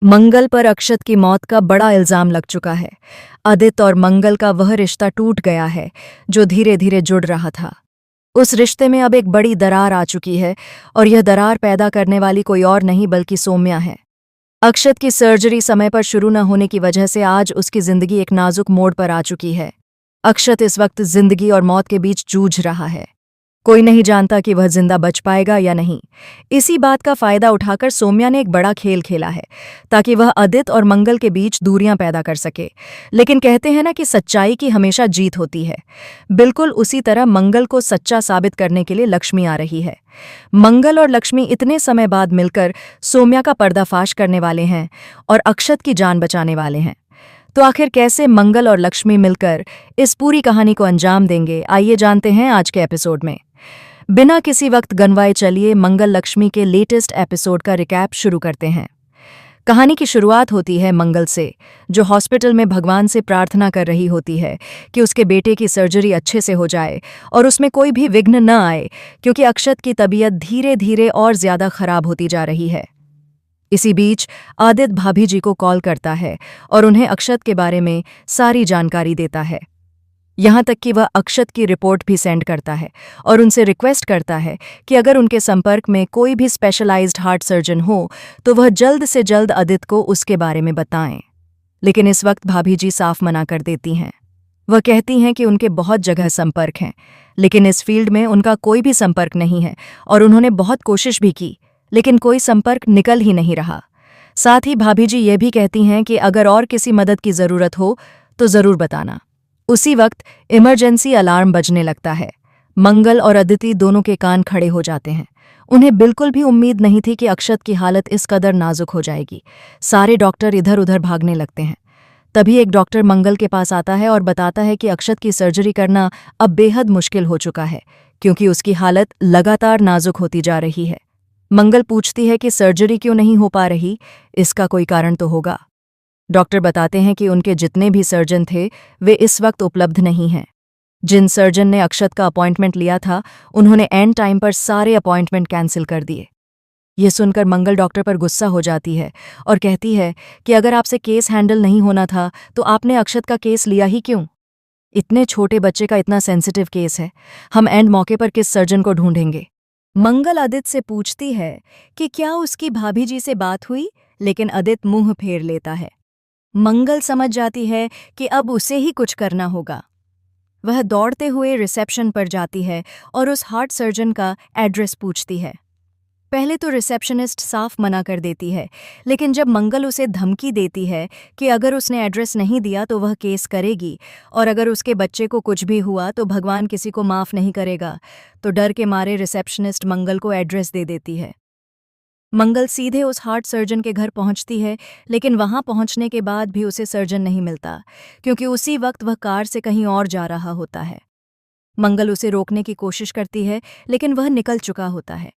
मंगल पर अक्षत की मौत का बड़ा इल्जाम लग चुका है। आदित्य और मंगल का वह रिश्ता टूट गया है जो धीरे धीरे जुड़ रहा था। उस रिश्ते में अब एक बड़ी दरार आ चुकी है और यह दरार पैदा करने वाली कोई और नहीं बल्कि सौम्या है। अक्षत की सर्जरी समय पर शुरू न होने की वजह से आज उसकी जिंदगी एक नाजुक मोड़ पर आ चुकी है। अक्षत इस वक्त जिंदगी और मौत के बीच जूझ रहा है। कोई नहीं जानता कि वह जिंदा बच पाएगा या नहीं। इसी बात का फायदा उठाकर सौम्या ने एक बड़ा खेल खेला है ताकि वह आदित्य और मंगल के बीच दूरियां पैदा कर सके। लेकिन कहते हैं ना कि सच्चाई की हमेशा जीत होती है। बिल्कुल उसी तरह मंगल को सच्चा साबित करने के लिए लक्ष्मी आ रही है। मंगल और लक्ष्मी इतने समय बाद मिलकर सौम्या का पर्दाफाश करने वाले हैं और अक्षत की जान बचाने वाले हैं। तो आखिर कैसे मंगल और लक्ष्मी मिलकर इस पूरी कहानी को अंजाम देंगे, आइए जानते हैं आज के एपिसोड में। बिना किसी वक्त गंवाए चलिए मंगल लक्ष्मी के लेटेस्ट एपिसोड का रिकैप शुरू करते हैं। कहानी की शुरुआत होती है मंगल से, जो हॉस्पिटल में भगवान से प्रार्थना कर रही होती है कि उसके बेटे की सर्जरी अच्छे से हो जाए और उसमें कोई भी विघ्न न आए, क्योंकि अक्षत की तबीयत धीरे धीरे और ज्यादा खराब होती जा रही है। इसी बीच आदित्य भाभी जी को कॉल करता है और उन्हें अक्षत के बारे में सारी जानकारी देता है। यहाँ तक कि वह अक्षत की रिपोर्ट भी सेंड करता है और उनसे रिक्वेस्ट करता है कि अगर उनके संपर्क में कोई भी स्पेशलाइज्ड हार्ट सर्जन हो तो वह जल्द से जल्द आदित्य को उसके बारे में बताएं। लेकिन इस वक्त भाभी जी साफ मना कर देती हैं। वह कहती हैं कि उनके बहुत जगह संपर्क हैं, लेकिन इस फील्ड में उनका कोई भी संपर्क नहीं है और उन्होंने बहुत कोशिश भी की, लेकिन कोई संपर्क निकल ही नहीं रहा। साथ ही भाभी जी ये भी कहती हैं कि अगर और किसी मदद की ज़रूरत हो तो ज़रूर बताना। उसी वक्त इमरजेंसी अलार्म बजने लगता है। मंगल और अदिति दोनों के कान खड़े हो जाते हैं। उन्हें बिल्कुल भी उम्मीद नहीं थी कि अक्षत की हालत इस कदर नाजुक हो जाएगी। सारे डॉक्टर इधर उधर भागने लगते हैं। तभी एक डॉक्टर मंगल के पास आता है और बताता है कि अक्षत की सर्जरी करना अब बेहद मुश्किल हो चुका है, क्योंकि उसकी हालत लगातार नाजुक होती जा रही है। मंगल पूछती है कि सर्जरी क्यों नहीं हो पा रही, इसका कोई कारण तो होगा। डॉक्टर बताते हैं कि उनके जितने भी सर्जन थे वे इस वक्त उपलब्ध नहीं हैं। जिन सर्जन ने अक्षत का अपॉइंटमेंट लिया था उन्होंने एंड टाइम पर सारे अपॉइंटमेंट कैंसिल कर दिए। ये सुनकर मंगल डॉक्टर पर गुस्सा हो जाती है और कहती है कि अगर आपसे केस हैंडल नहीं होना था तो आपने अक्षत का केस लिया ही क्यों? इतने छोटे बच्चे का इतना सेंसिटिव केस है, हम एंड मौके पर किस सर्जन को ढूंढेंगे? मंगल आदित्य से पूछती है कि क्या उसकी भाभी जी से बात हुई, लेकिन आदित्य मुंह फेर लेता है। मंगल समझ जाती है कि अब उसे ही कुछ करना होगा। वह दौड़ते हुए रिसेप्शन पर जाती है और उस हार्ट सर्जन का एड्रेस पूछती है। पहले तो रिसेप्शनिस्ट साफ मना कर देती है, लेकिन जब मंगल उसे धमकी देती है कि अगर उसने एड्रेस नहीं दिया तो वह केस करेगी और अगर उसके बच्चे को कुछ भी हुआ तो भगवान किसी को माफ़ नहीं करेगा, तो डर के मारे रिसेप्शनिस्ट मंगल को एड्रेस दे देती है। मंगल सीधे उस हार्ट सर्जन के घर पहुंचती है, लेकिन वहां पहुंचने के बाद भी उसे सर्जन नहीं मिलता, क्योंकि उसी वक्त वह कार से कहीं और जा रहा होता है। मंगल उसे रोकने की कोशिश करती है, लेकिन वह निकल चुका होता है।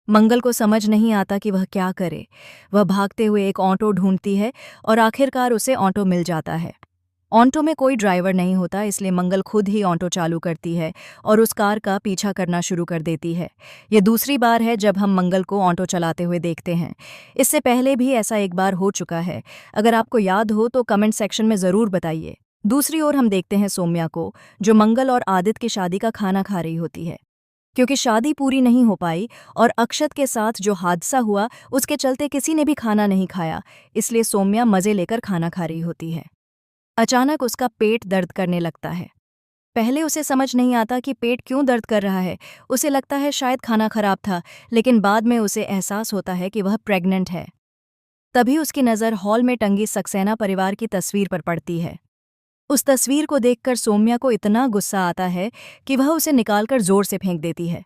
मंगल को समझ नहीं आता कि वह क्या करे। वह भागते हुए एक ऑटो ढूंढती है और आखिरकार उसे ऑटो मिल जाता है। ऑटो में कोई ड्राइवर नहीं होता, इसलिए मंगल खुद ही ऑटो चालू करती है और उस कार का पीछा करना शुरू कर देती है। ये दूसरी बार है जब हम मंगल को ऑटो चलाते हुए देखते हैं। इससे पहले भी ऐसा एक बार हो चुका है। अगर आपको याद हो तो कमेंट सेक्शन में ज़रूर बताइए। दूसरी ओर हम देखते हैं सौम्या को, जो मंगल और आदित्य की शादी का खाना खा रही होती है। क्योंकि शादी पूरी नहीं हो पाई और अक्षत के साथ जो हादसा हुआ उसके चलते किसी ने भी खाना नहीं खाया, इसलिए सौम्या मज़े लेकर खाना खा रही होती है। अचानक उसका पेट दर्द करने लगता है। पहले उसे समझ नहीं आता कि पेट क्यों दर्द कर रहा है। उसे लगता है शायद खाना खराब था, लेकिन बाद में उसे एहसास होता है कि वह प्रेग्नेंट है। तभी उसकी नज़र हॉल में टंगी सक्सेना परिवार की तस्वीर पर पड़ती है। उस तस्वीर को देखकर सौम्या को इतना गुस्सा आता है कि वह उसे निकालकर जोर से फेंक देती है।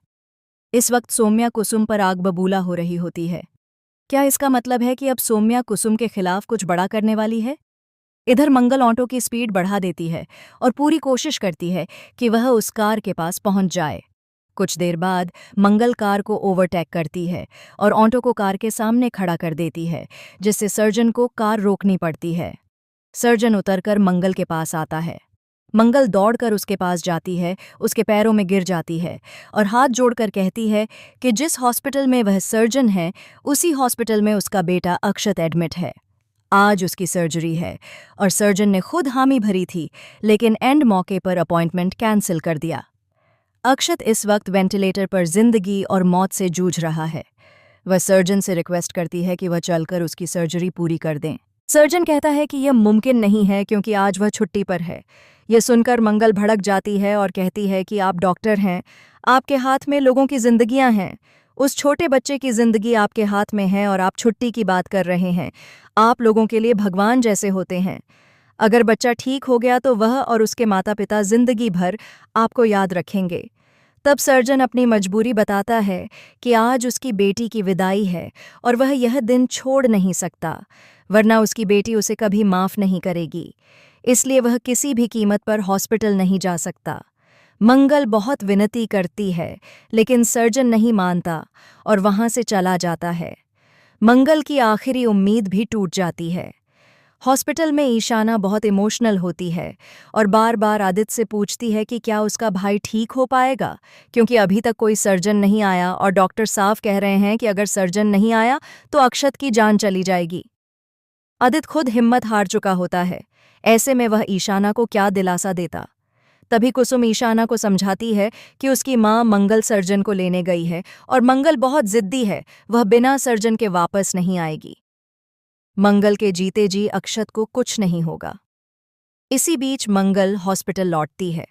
इस वक्त सौम्या कुसुम पर आग बबूला हो रही होती है। क्या इसका मतलब है कि अब सौम्या कुसुम के खिलाफ कुछ बड़ा करने वाली है? इधर मंगल ऑटो की स्पीड बढ़ा देती है और पूरी कोशिश करती है कि वह उस कार के पास पहुंच जाए। कुछ देर बाद मंगल कार को ओवरटेक करती है और ऑटो को कार के सामने खड़ा कर देती है, जिससे सर्जन को कार रोकनी पड़ती है। सर्जन उतरकर मंगल के पास आता है। मंगल दौड़कर उसके पास जाती है, उसके पैरों में गिर जाती है और हाथ जोड़कर कहती है कि जिस हॉस्पिटल में वह सर्जन है उसी हॉस्पिटल में उसका बेटा अक्षत एडमिट है। आज उसकी सर्जरी है और सर्जन ने खुद हामी भरी थी, लेकिन एंड मौके पर अपॉइंटमेंट कैंसिल कर दिया। अक्षत इस वक्त वेंटिलेटर पर जिंदगी और मौत से जूझ रहा है। वह सर्जन से रिक्वेस्ट करती है कि वह चलकर उसकी सर्जरी पूरी कर दें। सर्जन कहता है कि यह मुमकिन नहीं है क्योंकि आज वह छुट्टी पर है। यह सुनकर मंगल भड़क जाती है और कहती है कि आप डॉक्टर हैं, आपके हाथ में लोगों की जिंदगियां हैं। उस छोटे बच्चे की जिंदगी आपके हाथ में है और आप छुट्टी की बात कर रहे हैं। आप लोगों के लिए भगवान जैसे होते हैं। अगर बच्चा ठीक हो गया तो वह और उसके माता पिता जिंदगी भर आपको याद रखेंगे। तब सर्जन अपनी मजबूरी बताता है कि आज उसकी बेटी की विदाई है और वह यह दिन छोड़ नहीं सकता, वरना उसकी बेटी उसे कभी माफ नहीं करेगी। इसलिए वह किसी भी कीमत पर हॉस्पिटल नहीं जा सकता। मंगल बहुत विनती करती है, लेकिन सर्जन नहीं मानता और वहां से चला जाता है। मंगल की आखिरी उम्मीद भी टूट जाती है। हॉस्पिटल में ईशाना बहुत इमोशनल होती है और बार बार आदित्य से पूछती है कि क्या उसका भाई ठीक हो पाएगा, क्योंकि अभी तक कोई सर्जन नहीं आया और डॉक्टर साफ कह रहे हैं कि अगर सर्जन नहीं आया तो अक्षत की जान चली जाएगी। आदित्य खुद हिम्मत हार चुका होता है। ऐसे में वह ईशाना को क्या दिलासा देता। तभी कुसुम ईशाना को समझाती है कि उसकी माँ मंगल सर्जन को लेने गई है और मंगल बहुत जिद्दी है, वह बिना सर्जन के वापस नहीं आएगी। मंगल के जीते जी अक्षत को कुछ नहीं होगा। इसी बीच मंगल हॉस्पिटल लौटती है।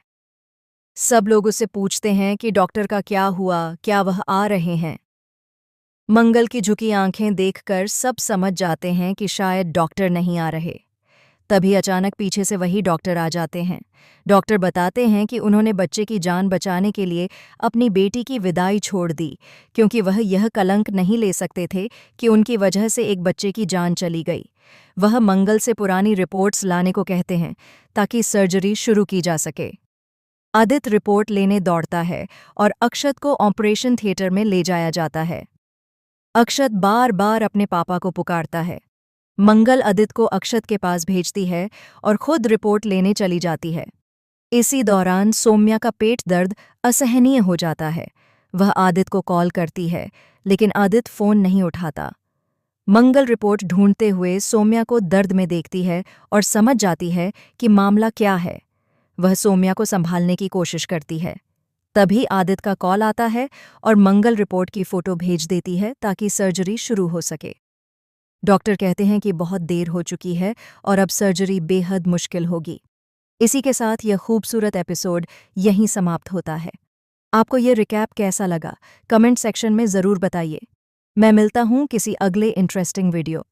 सब लोग उससे पूछते हैं कि डॉक्टर का क्या हुआ, क्या वह आ रहे हैं। मंगल की झुकी आंखें देखकर सब समझ जाते हैं कि शायद डॉक्टर नहीं आ रहे। तभी अचानक पीछे से वही डॉक्टर आ जाते हैं। डॉक्टर बताते हैं कि उन्होंने बच्चे की जान बचाने के लिए अपनी बेटी की विदाई छोड़ दी, क्योंकि वह यह कलंक नहीं ले सकते थे कि उनकी वजह से एक बच्चे की जान चली गई। वह मंगल से पुरानी रिपोर्ट्स लाने को कहते हैं ताकि सर्जरी शुरू की जा सके। आदित्य रिपोर्ट लेने दौड़ता है और अक्षत को ऑपरेशन थिएटर में ले जाया जाता है। अक्षत बार बार अपने पापा को पुकारता है। मंगल आदित्य को अक्षत के पास भेजती है और खुद रिपोर्ट लेने चली जाती है। इसी दौरान सौम्या का पेट दर्द असहनीय हो जाता है। वह आदित्य को कॉल करती है, लेकिन आदित्य फोन नहीं उठाता। मंगल रिपोर्ट ढूंढते हुए सौम्या को दर्द में देखती है और समझ जाती है कि मामला क्या है। वह सौम्या को संभालने की कोशिश करती है। तभी आदित्य का कॉल आता है और मंगल रिपोर्ट की फोटो भेज देती है ताकि सर्जरी शुरू हो सके। डॉक्टर कहते हैं कि बहुत देर हो चुकी है और अब सर्जरी बेहद मुश्किल होगी। इसी के साथ यह खूबसूरत एपिसोड यहीं समाप्त होता है। आपको ये रिकैप कैसा लगा, कमेंट सेक्शन में ज़रूर बताइए। मैं मिलता हूँ किसी अगले इंटरेस्टिंग वीडियो